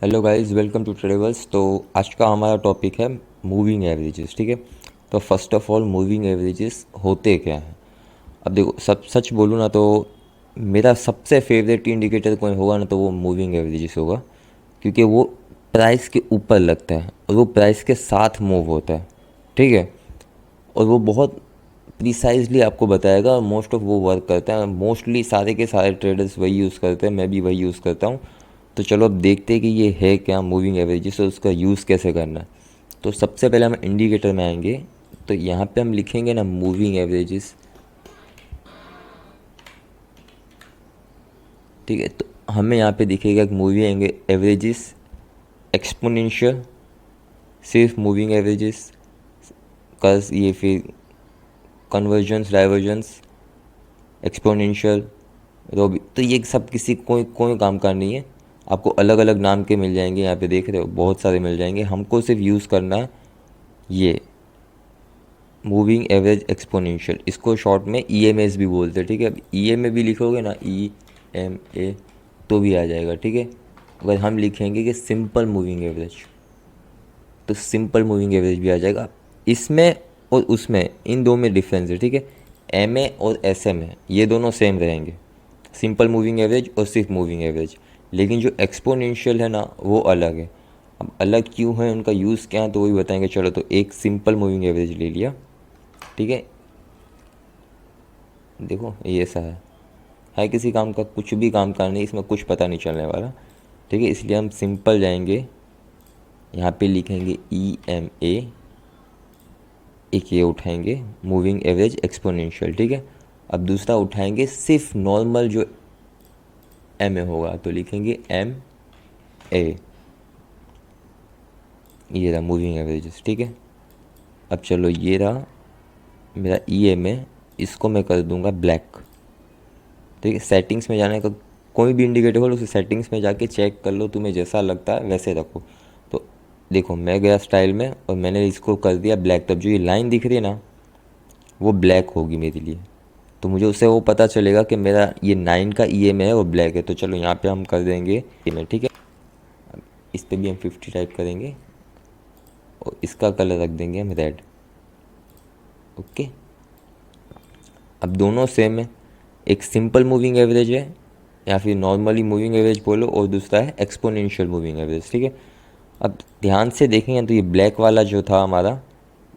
Hello guys, welcome to travels. तो आज का हमारा टॉपिक है मूविंग एवरेजेस। ठीक है, तो first of all moving averages होते क्या हैं। अब देखो, सब सच बोलूँ ना तो मेरा सबसे फेवरेट इंडिकेटर कोई होगा ना तो वो मूविंग एवरेजेस होगा, क्योंकि वो प्राइस के ऊपर लगता है और वो प्राइस के साथ मूव होता है। ठीक है, और वो बहुत प्रिसाइजली आपको बताएगा। मोस्ट ऑफ वो वर्क करता है, मोस्टली सारे के सारे ट्रेडर्स वही यूज़ करते हैं, मैं भी वही यूज़ करता हूँ। तो चलो अब देखते हैं कि ये है क्या मूविंग एवरेजेस और उसका यूज़ कैसे करना है। तो सबसे पहले हम इंडिकेटर में आएंगे, तो यहाँ पे हम लिखेंगे ना मूविंग एवरेजेस। ठीक है, तो हमें यहाँ पे दिखेगा कि मूविंग एवरेजेस एक्सपोनेंशियल, सिर्फ मूविंग एवरेजेस कर्स, ये फिर कन्वर्जेंस, डाइवर्जेंस, एक्सपोनेंशियल, रोबी। तो ये सब किसी कोई कोई काम का नहीं है। आपको अलग अलग नाम के मिल जाएंगे, यहाँ पे देख रहे हो बहुत सारे मिल जाएंगे। हमको सिर्फ यूज़ करना है ये मूविंग एवरेज एक्सपोनेंशियल। इसको शॉर्ट में EMS भी बोलते हैं। ठीक है, अब EMA भी लिखोगे ना, EMA, तो भी आ जाएगा। ठीक है, अगर हम लिखेंगे कि सिंपल मूविंग एवरेज, तो सिंपल मूविंग एवरेज भी आ जाएगा। इसमें और उसमें इन दो में डिफरेंस है। ठीक है, MA और SMA ये दोनों सेम रहेंगे, सिंपल मूविंग एवरेज और सिर्फ मूविंग एवरेज। लेकिन जो एक्सपोनेंशियल है ना वो अलग है। अब अलग क्यों है, उनका यूज़ क्या है, तो वही बताएंगे। चलो, तो एक सिंपल मूविंग एवरेज ले लिया। ठीक है, देखो ये ऐसा है किसी काम का, कुछ भी काम का नहीं, इसमें कुछ पता नहीं चलने वाला। ठीक है, इसलिए हम सिंपल जाएंगे, यहाँ पे लिखेंगे EMA, एक ये उठाएंगे मूविंग एवरेज एक्सपोनेंशियल। ठीक है, अब दूसरा उठाएंगे सिर्फ नॉर्मल जो MA होगा, तो लिखेंगे MA, ये रहा मूविंग एवरेजेस। ठीक है, अब चलो ये रहा मेरा EMA, इसको मैं कर दूंगा ब्लैक। ठीक है, सेटिंग्स में जाने का, कोई भी इंडिकेटर हो उसे सेटिंग्स में जाके चेक कर लो, तुम्हें जैसा लगता है वैसे रखो। तो देखो मैं गया स्टाइल में और मैंने इसको कर दिया ब्लैक। तब जो ये लाइन दिख रही है ना वो ब्लैक होगी मेरे लिए, तो मुझे उससे वो पता चलेगा कि मेरा ये 9 का EMA है वो ब्लैक है। तो चलो यहाँ पे हम कर देंगे EMA। ठीक है, इस पर भी हम 50 टाइप करेंगे और इसका कलर रख देंगे हम रेड। ओके, अब दोनों सेम है, एक सिंपल मूविंग एवरेज है या फिर नॉर्मली मूविंग एवरेज बोलो, और दूसरा है एक्सपोनेंशियल मूविंग एवरेज। ठीक है, अब ध्यान से देखेंगे तो ये ब्लैक वाला जो था हमारा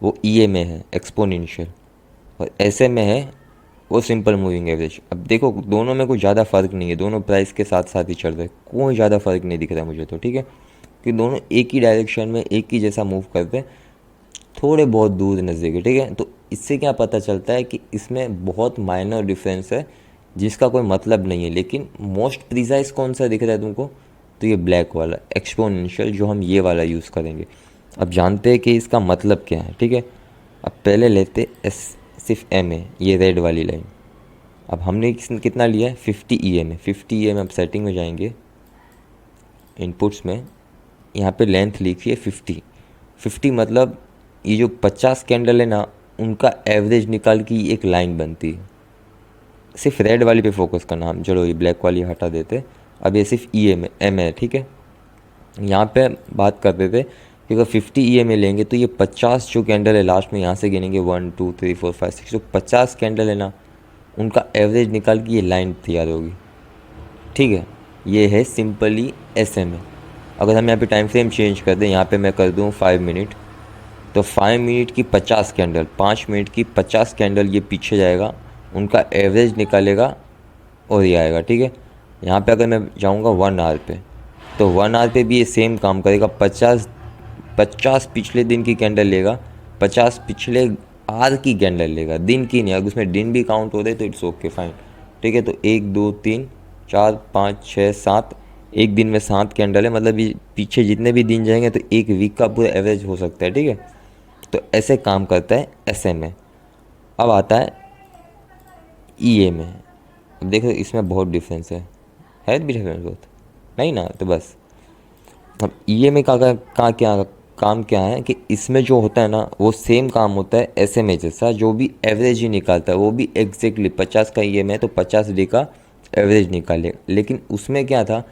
वो EMA है एक्सपोनेंशियल, और SMA है वो सिंपल मूविंग एवरेज। अब देखो दोनों में कोई ज़्यादा फ़र्क नहीं है, दोनों प्राइस के साथ साथ ही चल रहे, कोई ज़्यादा फ़र्क नहीं दिख रहा मुझे तो। ठीक है, कि दोनों एक ही डायरेक्शन में एक ही जैसा मूव करते हैं, थोड़े बहुत दूर नज़दीक है। ठीक है, तो इससे क्या पता चलता है कि इसमें बहुत माइनर डिफरेंस है जिसका कोई मतलब नहीं है। लेकिन मोस्ट प्रिसाइज कौन सा दिख रहा है तुमको, तो ये ब्लैक वाला एक्सपोनेंशियल, जो हम ये वाला यूज़ करेंगे। अब जानते हैं कि इसका मतलब क्या है। ठीक है, अब पहले लेते सिर्फ MA, ये रेड वाली लाइन। अब हमने कितना लिया है, 50 EMA। 50 EMA, अब सेटिंग में जाएंगे, इनपुट्स में यहाँ पे लेंथ लिखिए 50। 50 मतलब ये जो 50 कैंडल है ना उनका एवरेज निकाल के एक लाइन बनती है। सिर्फ रेड वाली पे फोकस करना हम, चलो ये ब्लैक वाली हटा देते। अब ये सिर्फ EMA MA है। ठीक है, यहाँ पे बात करते थे कि अगर 50 EMA लेंगे तो ये 50 जो कैंडल है लास्ट में यहाँ से गिनेंगे 1 2 3 4 5 6, तो 50 कैंडल है ना उनका एवरेज निकाल के ये लाइन तैयार होगी। ठीक है, ये है सिंपली SMA। अगर हम यहाँ पे टाइम फ्रेम चेंज कर दें, यहाँ पे मैं कर दूँ 5 मिनट, तो 5 मिनट की 50 कैंडल, 5 मिनट की 50 कैंडल ये पीछे जाएगा, उनका एवरेज निकालेगा और ये आएगा। ठीक है, यहाँ पे अगर मैं जाऊँगा 1 आवर पे, तो 1 आवर पे भी ये सेम काम करेगा। 50 पिछले दिन की कैंडल लेगा, 50 पिछले आवर की कैंडल लेगा, दिन की नहीं। अगर उसमें दिन भी काउंट हो रहे तो इट्स ओके फाइन। ठीक है, तो 1 2 3 4 5 6 7, एक दिन में 7 कैंडल है, मतलब ये पीछे जितने भी दिन जाएंगे तो एक वीक का पूरा एवरेज हो सकता है। ठीक है, तो ऐसे काम करता है SMA। अब आता है EMA। अब देखो इसमें बहुत डिफरेंस है भी डिफरेंस बहुत, नहीं ना, तो बस अब EMA का क्या काम क्या है कि इसमें जो होता है ना वो सेम काम होता है SMA जैसा, जो भी एवरेज ही निकालता है वो भी एग्जैक्टली 50 का EMA है तो 50 डे का एवरेज निकाले। लेकिन उसमें क्या था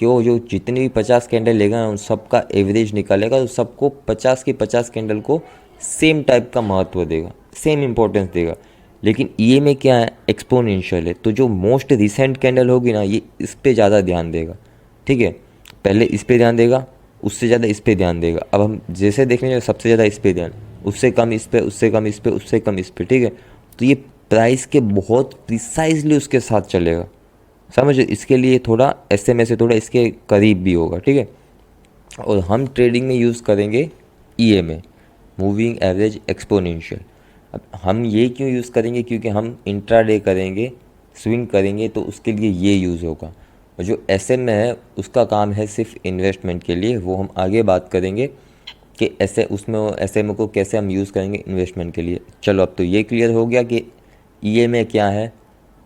कि वो जो जितनी भी 50 कैंडल लेगा ना उन सबका एवरेज निकालेगा, तो सबको 50 की 50 कैंडल को सेम टाइप का महत्व देगा, सेम इंपॉर्टेंस देगा। लेकिन ये में क्या है, एक्सपोनेंशियल है, तो जो मोस्ट रिसेंट कैंडल होगी ना ये इस पर ज़्यादा ध्यान देगा, ठीक है। पहले इस पर ध्यान देगा, उससे ज़्यादा इस पर ध्यान देगा। अब हम जैसे देख लेंगे सबसे ज़्यादा इस पर ध्यान, उससे कम इस पर, उससे कम इस पर, उससे कम इस पर, ठीक है। तो ये प्राइस के बहुत प्रिसाइजली उसके साथ चलेगा, समझ। इसके लिए थोड़ा एसएमए से थोड़ा इसके करीब भी होगा, ठीक है। और हम ट्रेडिंग में यूज़ करेंगे ईएमए, मूविंग एवरेज एक्सपोनेंशियल। अब हम ये क्यों यूज़ करेंगे, क्योंकि हम इंट्राडे करेंगे, स्विंग करेंगे, तो उसके लिए ये यूज़ होगा। और जो एसएमए है उसका काम है सिर्फ इन्वेस्टमेंट के लिए, वो हम आगे बात करेंगे कि ऐसे उसमें एसएमए को कैसे हम यूज़ करेंगे इन्वेस्टमेंट के लिए। चलो अब तो ये क्लियर हो गया कि ईएमए क्या है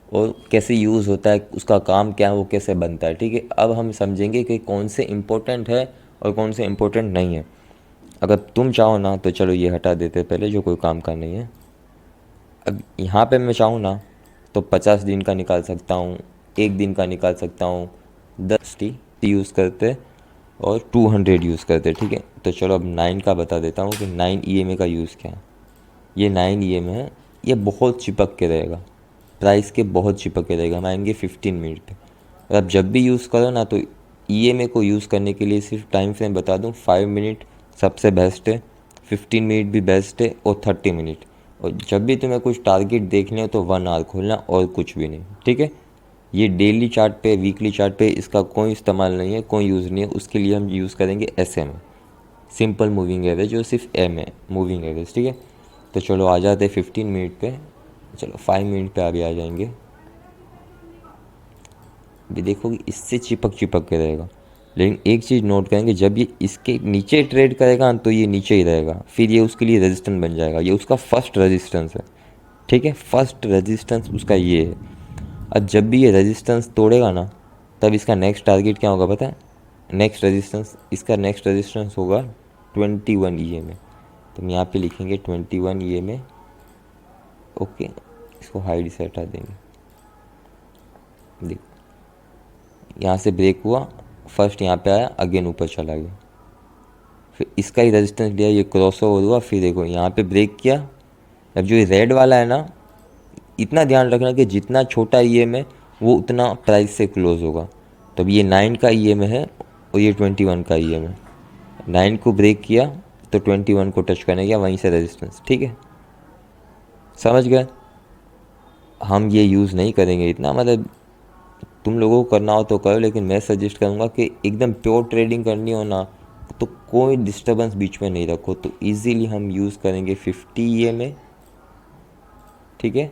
और कैसे यूज़ होता है, उसका काम क्या है, वो कैसे बनता है, ठीक है। अब हम समझेंगे कि कौन से इम्पोर्टेंट है और कौन से इम्पोर्टेंट नहीं है। अगर तुम चाहो ना तो चलो ये हटा देते पहले, जो कोई काम का नहीं है। अब यहाँ पे मैं चाहूँ ना तो 50 दिन का निकाल सकता हूँ, 1 दिन का निकाल सकता हूँ, 10 यूज़ करते और 200 यूज़ करते, ठीक है। तो चलो अब 9 का बता देता हूँ कि 9 ईएमए का यूज़ क्या है। ये 9 ईएमए है, ये बहुत चिपक के रहेगा, प्राइस के बहुत चिपक के रहेगा। हम आएंगे 15 मिनट पे। और आप जब भी यूज़ करो ना तो ईएमए को यूज़ करने के लिए सिर्फ टाइम फ्रेम बता दूँ, 5 मिनट सबसे बेस्ट है, 15 मिनट भी बेस्ट है, और 30 मिनट। और जब भी तुम्हें कुछ टारगेट देखने हो तो 1 आवर खोलना और कुछ भी नहीं, ठीक है। ये डेली चार्ट पे, वीकली चार्ट पे इसका कोई इस्तेमाल नहीं है, कोई यूज़ नहीं है। उसके लिए हम यूज़ करेंगे एसएम, सिंपल मूविंग एवरेज, जो सिर्फ एम है, मूविंग एवरेज, ठीक है। तो चलो आ जाते 15 मिनट पे। चलो 5 मिनट पे अभी आ जाएंगे। अभी देखोगे इससे चिपक चिपक के रहेगा, लेकिन एक चीज़ नोट करेंगे, जब ये इसके नीचे ट्रेड करेगा तो ये नीचे ही रहेगा, फिर ये उसके लिए रेजिस्टेंस बन जाएगा। ये उसका फर्स्ट रेजिस्टेंस है, ठीक है, फर्स्ट रेजिस्टेंस उसका ये है। अब जब भी ये रेजिस्टेंस तोड़ेगा ना तब इसका नेक्स्ट टारगेट क्या होगा पता है, नेक्स्ट रेजिस्टेंस, इसका नेक्स्ट रेजिस्टेंस होगा 21 ईएमए। तो हम यहाँ पे लिखेंगे 21 ईएमए, ओके। इसको हाइड से हटा देंगे। देखो यहाँ से ब्रेक हुआ, फर्स्ट यहाँ पे आया, अगेन ऊपर चला गया, फिर इसका ही रेजिस्टेंस लिया, ये क्रॉस ओवर हुआ, फिर देखो यहाँ पे ब्रेक किया। अब जो ये रेड वाला है ना, इतना ध्यान रखना कि जितना छोटा ईएम है वो उतना प्राइस से क्लोज होगा। तो अब ये 9 का ईएम है और ये 21 का ईएम है। 9 को ब्रेक किया तो 21 को टच करने गया, वहीं से रेजिस्टेंस, ठीक है, समझ गए। हम ये यूज़ नहीं करेंगे इतना, मतलब तुम लोगों को करना हो तो करो, लेकिन मैं सजेस्ट करूँगा कि एकदम प्योर ट्रेडिंग करनी हो ना तो कोई डिस्टर्बेंस बीच में नहीं रखो। तो इजीली हम यूज़ करेंगे 50 ईएमए, ठीक है,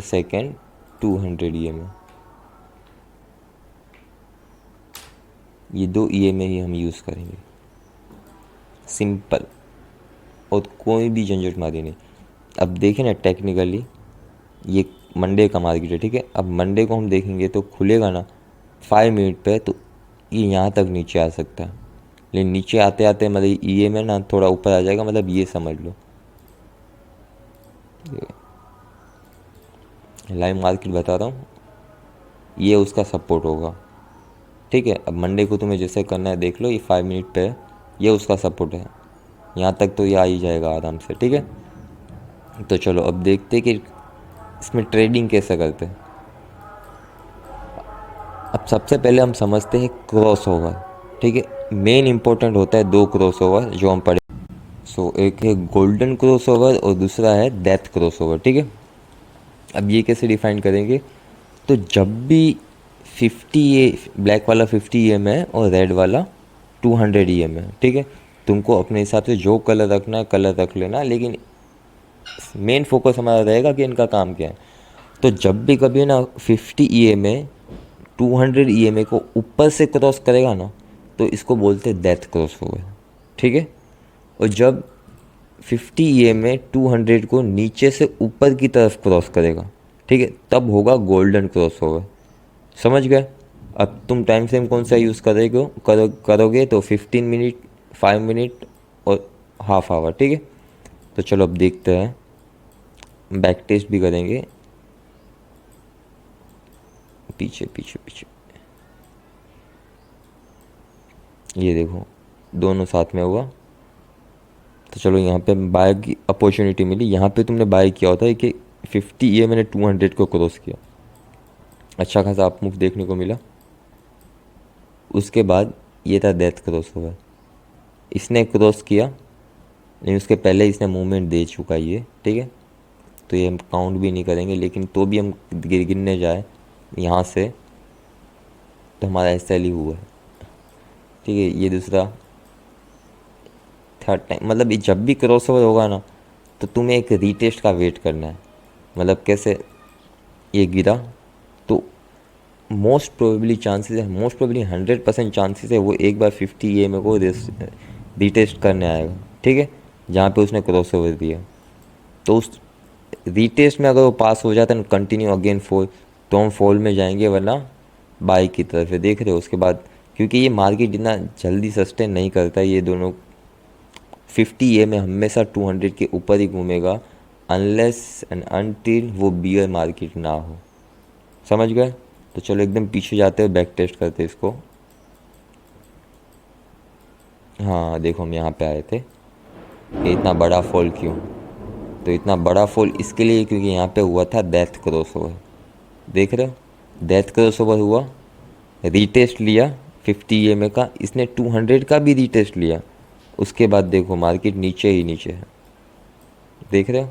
सेकेंड 200 ईएमए, ये 2 ईएमए ही हम यूज़ करेंगे, सिंपल, और कोई भी झंझट मारी नहीं। अब देखें ना टेक्निकली, ये मंडे का मार्केट है, ठीक है। अब मंडे को हम देखेंगे तो खुलेगा ना 5 मिनट पे तो ये यहाँ तक नीचे आ सकता है, लेकिन नीचे आते आते मतलब ईएमए ना थोड़ा ऊपर आ जाएगा, मतलब ये समझ लो। लाइव मार्केट बता रहा हूँ, ये उसका सपोर्ट होगा, ठीक है। अब मंडे को तुम्हें जैसे करना है देख लो, ये 5 मिनट पे है, ये उसका सपोर्ट है, यहाँ तक तो ये आ ही जाएगा आराम से, ठीक है। तो चलो अब देखते कि इसमें ट्रेडिंग कैसे करते हैं। अब सबसे पहले हम समझते हैं क्रॉस ओवर, ठीक है। मेन इंपॉर्टेंट होता है 2 क्रॉस ओवर जो हम पढ़े। सो एक है गोल्डन क्रॉस ओवर और दूसरा है डेथ क्रॉस ओवर, ठीक है। अब ये कैसे डिफाइन करेंगे, तो जब भी 50 ए ब्लैक वाला 50 ईएम है और रेड वाला 200 ईएम है, ठीक है। तुमको अपने हिसाब से जो कलर रखना है कलर रख लेना, लेकिन मेन फोकस हमारा रहेगा कि इनका काम क्या है। तो जब भी कभी ना 50 ईएमए 200 ईएमए को ऊपर से क्रॉस करेगा ना तो इसको बोलते हैं डेथ क्रॉस ओवर, ठीक है। और जब 50 ईएमए 200 को नीचे से ऊपर की तरफ क्रॉस करेगा, ठीक है, तब होगा गोल्डन क्रॉस ओवर, समझ गए। अब तुम टाइम फ्रेम कौन सा यूज़ करोगे तो 15 मिनट, 5 मिनट और हाफ आवर, ठीक है। तो चलो अब देखते हैं, बैक टेस्ट भी करेंगे, पीछे पीछे पीछे। ये देखो दोनों साथ में हुआ। तो चलो यहाँ पे बाय की अपॉर्चुनिटी मिली। यहाँ पे तुमने बाय किया होता है कि 50, ये मैंने 200 को क्रॉस किया, अच्छा खासा अप मूव देखने को मिला। उसके बाद ये था डेथ क्रॉस ओवर, इसने क्रॉस किया, लेकिन उसके पहले इसने मूवमेंट दे चुका है ये, ठीक है। तो ये हम काउंट भी नहीं करेंगे, लेकिन तो भी हम गिनने जाए यहाँ से तो हमारा ऐसा ही हुआ है, ठीक है। ये दूसरा थर्ड टाइम, मतलब ये जब भी क्रॉस ओवर होगा ना तो तुम्हें एक रीटेस्ट का वेट करना है। मतलब कैसे, ये गिरा तो मोस्ट प्रोबेबली चांसेस है, मोस्ट प्रोबेबली 100% चांसेस है वो एक बार 50 ये मेरे को रीटेस्ट करने आएगा, ठीक है, जहाँ पे उसने क्रॉस ओवर दिया। तो उस रीटेस्ट में अगर वो पास हो जाता है ना कंटिन्यू अगेन फॉल, तो हम फॉल में जाएंगे, वरना बाई की तरफ है, देख रहे हो। उसके बाद क्योंकि ये मार्केट इतना जल्दी सस्टेन नहीं करता, ये दोनों 50 ये में हमेशा 200 के ऊपर ही घूमेगा, अनलेस एंड अनटिल वो बियर मार्केट ना हो, समझ गए। तो चलो एकदम पीछे जाते हुए बैक टेस्ट करते इसको। हाँ देखो हम यहाँ पे आए थे, ये इतना बड़ा फॉल क्यों, तो इतना बड़ा फॉल इसके लिए क्योंकि यहाँ पे हुआ था डेथ क्रॉस ओवर, देख रहे हो। डेथ क्रॉस ओवर हुआ, रीटेस्ट लिया 50 EMA का, इसने 200 का भी रीटेस्ट लिया। उसके बाद देखो मार्केट नीचे ही नीचे है, देख रहे हो।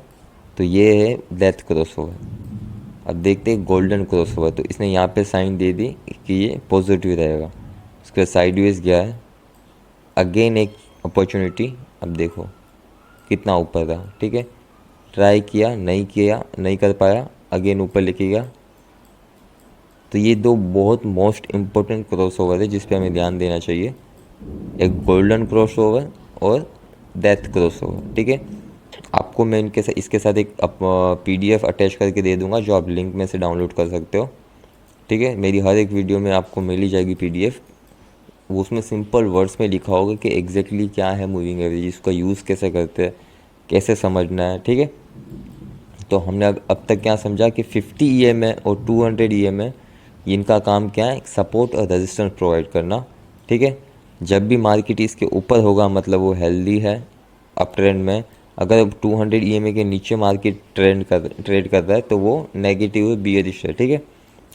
तो ये है डेथ क्रॉस ओवर। अब देखते हैं गोल्डन क्रॉस ओवर, तो इसने यहाँ पे साइन दे दी कि ये पॉजिटिव रहेगा। उसके बाद साइडवेज गया है, अगेन एक अपॉर्चुनिटी। अब देखो कितना ऊपर था, ठीक है। ट्राई किया, नहीं कर पाया, अगेन ऊपर लेके गया। तो ये दो बहुत मोस्ट इम्पोर्टेंट क्रॉस ओवर है जिस पे हमें ध्यान देना चाहिए, एक गोल्डन क्रॉस ओवर और डेथ क्रॉस ओवर, ठीक है। आपको मैं इनके साथ इसके साथ एक PDF अटैच करके दे दूंगा जो आप लिंक में से डाउनलोड कर सकते हो, ठीक है। मेरी हर एक वीडियो में आपको मिल ही जाएगी PDF, वो उसमें सिंपल वर्ड्स में लिखा होगा कि एग्जैक्टली क्या है मूविंग एवरेज, इसका यूज़ कैसे करते हैं, कैसे समझना है, ठीक है। तो हमने अब तक क्या समझा कि 50 EMA और 200 EMA, इनका काम क्या है, सपोर्ट और रेजिस्टेंस प्रोवाइड करना, ठीक है। जब भी मार्केट इसके ऊपर होगा मतलब वो हेल्दी है अप ट्रेंड में, अगर 200 EMA के नीचे मार्केट ट्रेड कर रहा है तो वो नेगेटिव है, बियरिश है, ठीक है।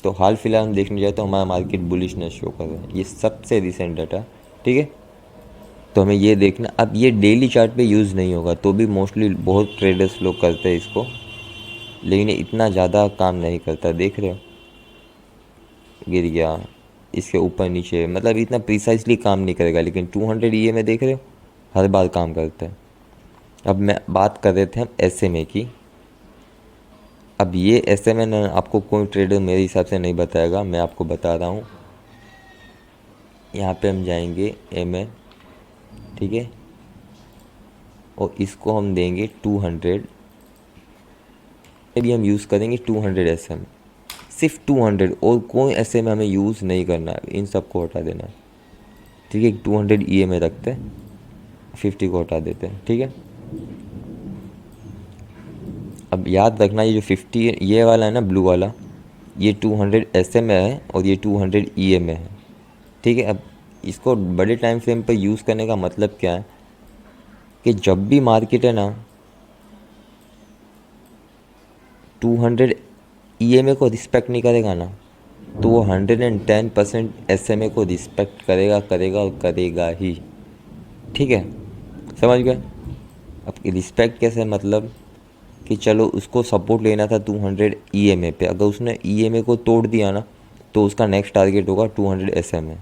तो हाल फिलहाल हम देखने जाए तो हमारा मार्केट बुलिशनेस शो कर रहा है, ये सबसे रिसेंट डाटा, ठीक है। तो हमें ये देखना, अब ये डेली चार्ट पे यूज़ नहीं होगा तो भी मोस्टली बहुत ट्रेडर्स लोग करते हैं इसको, लेकिन ये इतना ज़्यादा काम नहीं करता, देख रहे हो गिर गया इसके ऊपर नीचे, मतलब इतना प्रिसाइसली काम नहीं करेगा, लेकिन 200 EMA देख रहे हो हर बार काम करता है। अब मैं बात कर रहे थे हम SMA की। अब ये SMA ना आपको कोई ट्रेडर मेरे हिसाब से नहीं बताएगा, मैं आपको बता रहा हूँ। यहाँ पे हम जाएंगे MA, ठीक है, और इसको हम देंगे 200, भी हम यूज़ करेंगे 200 SM, सिर्फ 200, और कोई SMA हमें यूज़ नहीं करना है, इन सब को हटा देना है, ठीक है। 200 EMA रखते हैं, 50 को हटा देते हैं, ठीक है। अब याद रखना ये जो 50 ये वाला है ना ब्लू वाला, ये 200 SMA है और ये 200 EMA है, ठीक है। अब इसको बड़े टाइम फ्रेम पर यूज़ करने का मतलब क्या है कि जब भी मार्केट है ना 200 EMA को रिस्पेक्ट नहीं करेगा ना, तो वो 110% SMA को रिस्पेक्ट करेगा करेगा और करेगा ही, ठीक है, समझ गए। अब रिस्पेक्ट कैसे, मतलब कि चलो उसको सपोर्ट लेना था 200 EMA पे, अगर उसने EMA को तोड़ दिया ना तो उसका नेक्स्ट टारगेट होगा 200 SMA।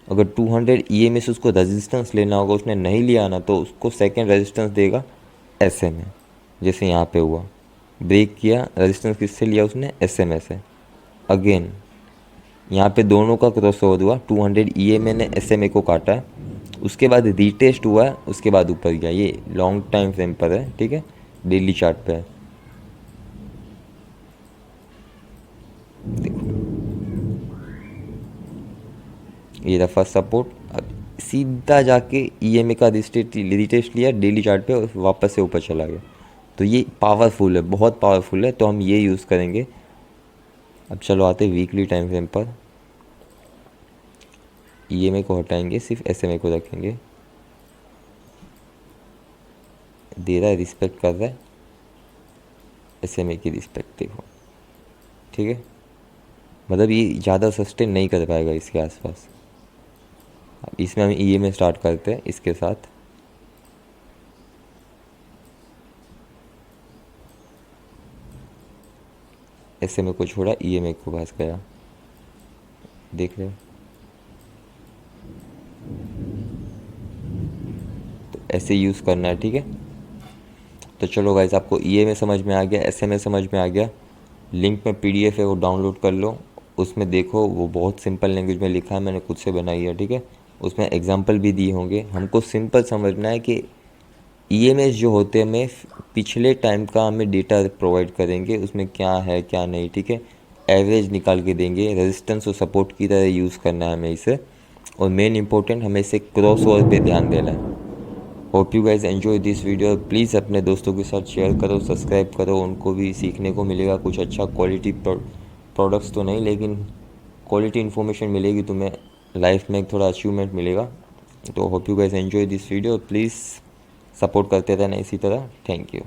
अगर 200 EMA से उसको रेजिस्टेंस लेना होगा, उसने नहीं लिया ना तो उसको सेकेंड रेजिस्टेंस देगा SMA, जैसे यहाँ पे हुआ, ब्रेक किया, रेजिस्टेंस किससे लिया उसने, SMA से। अगेन यहाँ पे दोनों का क्रॉस ओवर हुआ, 200 EMA ने SMA को काटा है, उसके बाद रीटेस्ट हुआ है, उसके बाद ऊपर गया। ये लॉन्ग टाइम फ्रेम पर है, ठीक है, डेली चार्ट पे है, देखो ये रहा फर्स्ट सपोर्ट। अब सीधा जाके EMA का रीटेस्ट लिया डेली चार्ट पे और वापस से ऊपर चला गया। तो ये पावरफुल है, बहुत पावरफुल है, तो हम ये यूज़ करेंगे। अब चलो आते वीकली टाइम फ्रेम पर। EMA को हटाएंगे, सिर्फ SMA को रखेंगे। दे रहा है, रिस्पेक्ट कर रहा है, SMA की रिस्पेक्ट देखो, ठीक है। मतलब ये ज़्यादा सस्टेन नहीं कर पाएगा इसके आसपास। अब इसमें हम EMA स्टार्ट करते हैं इसके साथ। SMA को छोड़ा, EMA को पास गया, देख रहे हो। तो ऐसे यूज़ करना है, ठीक है। तो चलो गाइस, आपको EMA समझ में आ गया, SMA समझ में आ गया। लिंक में PDF है, वो डाउनलोड कर लो। उसमें देखो, वो बहुत सिंपल लैंग्वेज में लिखा है, मैंने खुद से बनाई है, ठीक है। उसमें एग्जाम्पल भी दिए होंगे। हमको सिंपल समझना है कि EMS जो होते हैं, हमें पिछले टाइम का हमें डेटा प्रोवाइड करेंगे, उसमें क्या है क्या नहीं, ठीक है। एवरेज निकाल के देंगे, रेजिस्टेंस और सपोर्ट की तरह यूज़ करना है हमें इसे। और मेन इंपॉर्टेंट, हमें इसे क्रॉस ओवर पे ध्यान देना है। Hope you guys enjoy this video. Please अपने दोस्तों के साथ शेयर करो, सब्सक्राइब करो, उनको भी सीखने को मिलेगा कुछ अच्छा। क्वालिटी प्रोडक्ट्स तो नहीं, लेकिन क्वालिटी इन्फॉर्मेशन मिलेगी तुम्हें, लाइफ में थोड़ा अचीवमेंट मिलेगा। तो hope you guys enjoy this video. Please support करते रहना इसी तरह। Thank you.